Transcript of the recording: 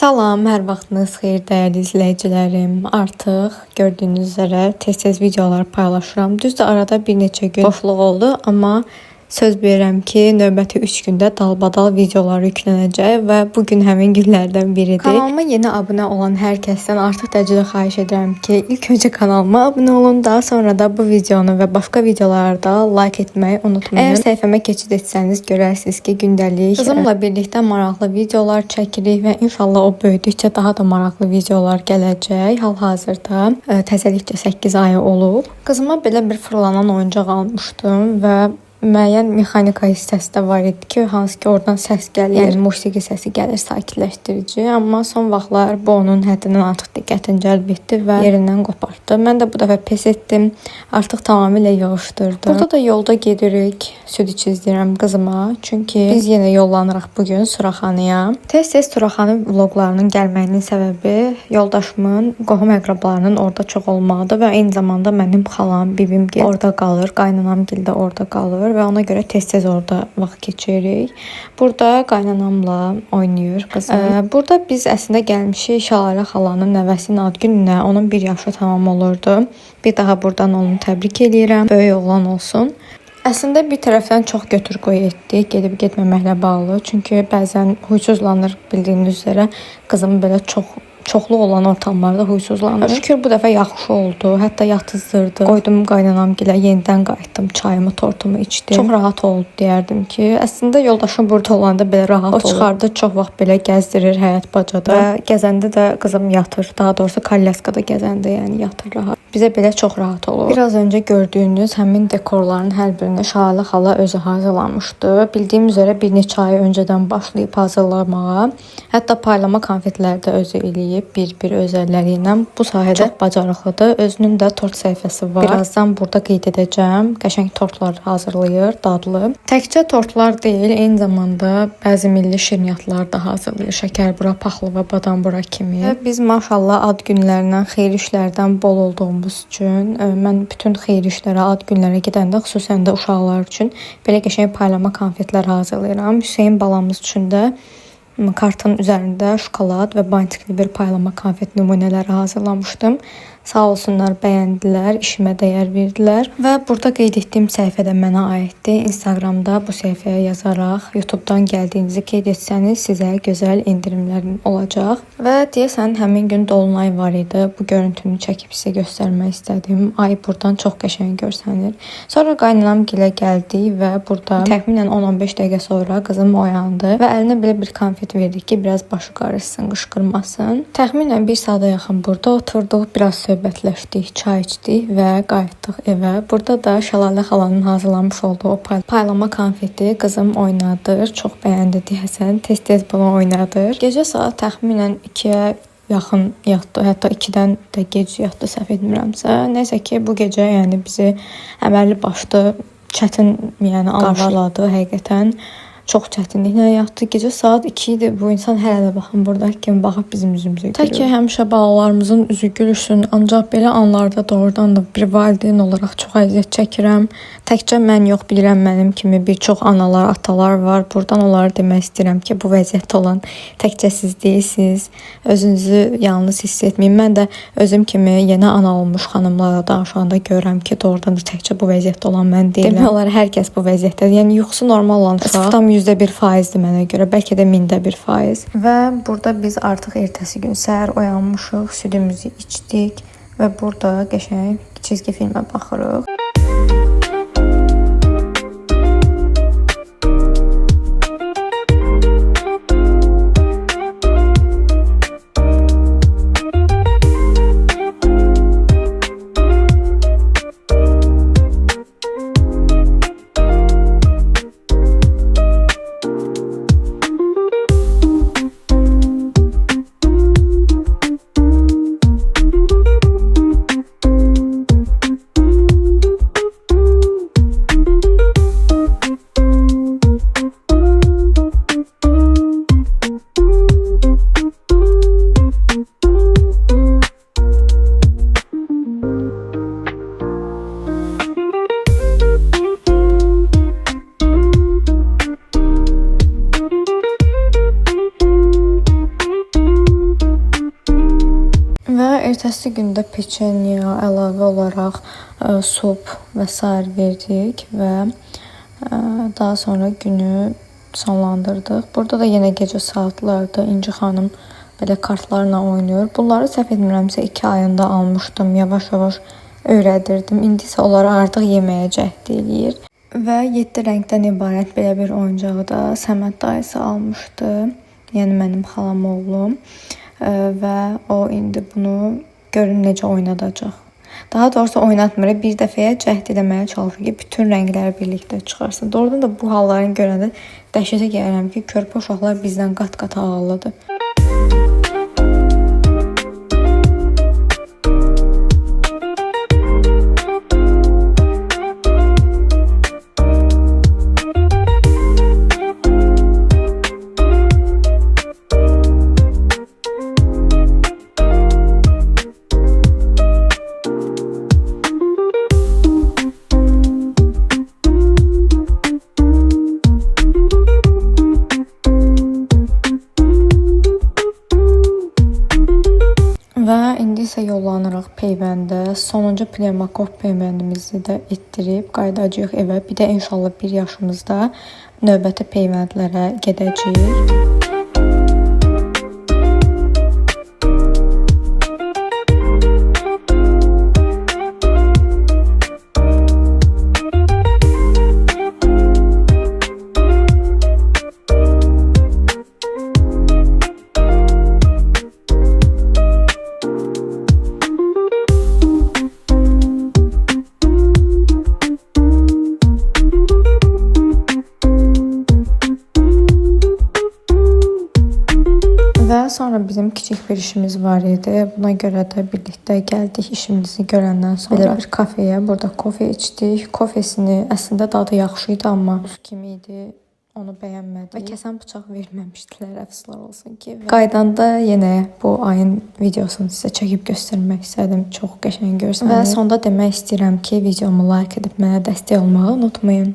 Salam, hər vaxtınız xeyir dəyərli izləyicilərim. Artıq gördüyünüz üzrə tez-tez videolar paylaşıram. Düzdür, arada bir neçə gün boşluq oldu, amma söz verirəm ki, növbəti 3 gündə dalbadal videolar yüklənəcək və bu gün həmin günlərdən biridir. Kanalıma yeni abunə olan hər kəsdən artıq dərəcədə xahiş edirəm ki, ilk öncə kanalıma abunə olun, daha sonra da bu videonu və başqa videolarda like etməyi unutmayın. Əgər səhifəmə keçid etsəniz görərsiniz ki, gündəlik qızımla birlikdə maraqlı videolar çəkirik və inşallah o böyüdükcə daha da maraqlı videolar gələcək. Hal-hazırda təzəlikcə 8 ayı olub. Qızıma belə bir fırlanan oyuncaq almışdım və müəyyən mexanika hissəsi də var idi ki, hansı ki oradan səs gəlir, yəni musiqi səsi gəlir, sakitləşdirici. Amma son vaxtlar bu onun həddindən artıq diqqətini cəlb etdi və yerindən qopartdı. Mən də bu dəfə pes etdim, artıq tamamilə yığışdırdım. Burada da yolda gedirik, süd içizdirəm qızıma, çünki biz yenə yollanırıq bugün Suraxanıya. Tez-tez Suraxanı vloqlarının gəlməyinin səbəbi yoldaşımın qohum-əqrəbalarının orada çox olmağıdır və eyni zamanda mənim xalam, bibim orada qalır, qaynanamgil də orada qalır. Və ona görə tez-tez orada vaxt keçiririk. Burada qaynanamla oynayır qızım. Burada biz əslində gəlmişik Şəlalə xalanın nəvəsinin ad gününə. Onun 1 yaşı tamam olurdu. Bir daha buradan onu təbrik edirəm. Böyük oğlan olsun. Əslində bir tərəfdən çox götür-qoy etdik, gedib getməməklə bağlı. Çünki bəzən huysuzlanır, bildiyiniz üzrə. Qızım belə çoxlu olan ortamlarda huysuzlanır. Şükür bu dəfə yaxşı oldu. Hətta yatızdırdı. Qoydum qaynanamgilə, yenidən qayıtdım. Çayımı, tortumu içdim. Çox rahat oldu deyərdim ki. Əslində yoldaşım burada olanda belə rahat olur. O çıxardı, çox vaxt belə gəzdirir həyət bacada. Və gəzəndə də qızım yatır. Daha doğrusu kalyaskada gəzəndə, yəni yatır rahat. Bizə belə çox rahat olur. Biraz öncə gördüyünüz həmin dekorların hər birini Şəlalə xala özü hazırlamışdı. Bildiyim üzrə bir neçə ay öncədən başlayıb hazırlamağa. Hətta paylama konfetləri də özü eləyib bir-bir özəlləri ilə. Bu sahədə çox bacarıqlıdır. Özünün də tort səhifəsi var. Birazdan burada qeyd edəcəm. Qəşəng tortlar hazırlayır, dadlı. Təkcə tortlar deyil, eyni zamanda bəzi milli şirniyyatlar da hazırlayır. Şəkərbura, paxlava, badambura kimi. Və biz maşallah ad günlərindən, xeyir işlərdən bol olduğumuz üçün mən bütün xeyir işlərə, ad günlərə gedəndə xüsusən də uşaqlar üçün belə qəşəng paylama konfetlər hazırlayıram. Hüseyn balamız üçün də kartın üzərində şokolad və bantikli bir paylama konfet nümunələri hazırlamışdım. Sağ olsunlar, bəyəndilər, işimə dəyər verdilər. Və burada qeyd etdiyim səhifə də mənə aiddir. Instagramda bu səhifəyə yazaraq YouTubedan gəldiyinizi qeyd etsəniz sizə gözəl endirimlərim olacaq. Və deyəsən həmin gün dolunay var idi. Bu görüntünü çəkib sizə göstərmək istədim. Ay buradan çox qəşəng görsənir. Sonra qaynanamgilə gəldik və burada təxminən 10-15 dəqiqə sonra qızım oyandı və əlinə belə bir konfet verdik ki, biraz başı qarışsın, qışqırmasın. Təxminən 1 saata yaxın burada oturduq, biraz söhbətləşdik, çay içdik və qayıtdıq evə. Burada da Şəlalə xalanın hazırlamış olduğu o paylama konfeti qızım oynadır. Çox bəyəndi deyəsən. Tez-tez bunu oynadır. Gecə saat təxminən 2-yə yaxın yatdı. Hətta 2-dən də gec yatdı, səhv etmirəmsə. Nəysə ki, bu gecə yəni bizi əməlli başlı çətin yəni qarşıladı həqiqətən. Çox çətinliklə yatdı. Gecə saat 2 idi. Bu insan hələ də baxın buradakı kimi baxıb bizim üzümüzə gülür. Tək ki həmişə balalarımızın üzü gülüşsün. Ancaq belə anlarda doğrudan da bir valideyn olaraq çox əziyyət çəkirəm. Təkcə mən yox, bilirəm mənim kimi bir çox analar, atalar var. Buradan onlara demək istəyirəm ki, bu vəziyyətdə olan təkcə siz deyilsiniz. Özünüzü yalnız hiss etməyin. Mən də özüm kimi yeni ana olmuş xanımlarla danışanda görürəm ki, doğrudan da təkcə bu vəziyyətdə olan mən deyiləm. Demək olar hər kəs bu vəziyyətdədir. Yəni yuxusu normal olan uşaq %1%-dir mənə görə, bəlkə də 1000%. Və burada biz artıq ertəsi gün səhər oyanmışıq, südümüzü içdik və burada qəşəng çizgi filmə baxırıq. ertəsi gündə peçenya əlavə olaraq sup və sair verdik və daha sonra günü sonlandırdıq. Burada da yenə gecə saatlarda İnci xanım belə kartlarla oynayır. Bunları səhv etmirəmsə 2 ayında almışdım. Yavaş-yavaş öyrədirdim. İndi isə onları artıq yeməyə cəhd eləyir. Və 7 rəngdən ibarət belə bir oyuncağı da Səməd dayısı almışdı. Yəni mənim xalam oğlum. Və o indi bunu görün necə oynadacaq. Daha doğrusu oynatmır. Bir dəfəyə cəhd eləməyə çalışır ki, bütün rəngləri birlikdə çıxarsın. Doğrudan da bu hallarını görəndə dəhşətə gəlirəm ki, körpə uşaqlar bizdən qat-qat ağıllıdır. Və indi isə yollanırıq peyvəndə. Sonuncu pnevmakop peyvəndimizi də etdirib qayıdacağıq evə. Bir də inşallah 1 yaşımızda növbəti peyvəndlərə gedəcəyik. Və sonra bizim kiçik bir işimiz var idi. Buna görə də birlikdə gəldik işimizi görəndən sonra. Belə bir kafeyə, burada kofe içdik. Kofesini əslində dadı yaxşı idi, amma buz kimi idi. Onu bəyənmədik. Və kəsən bıçaq verməmişdilər, əfsuslar olsun ki. Qaydanda yenə bu ayın videosunu sizə çəkib göstərmək istədim. Çox qəşəng görsəniz. Və sonda demək istəyirəm ki, videomu like edib mənə dəstək olmağı unutmayın.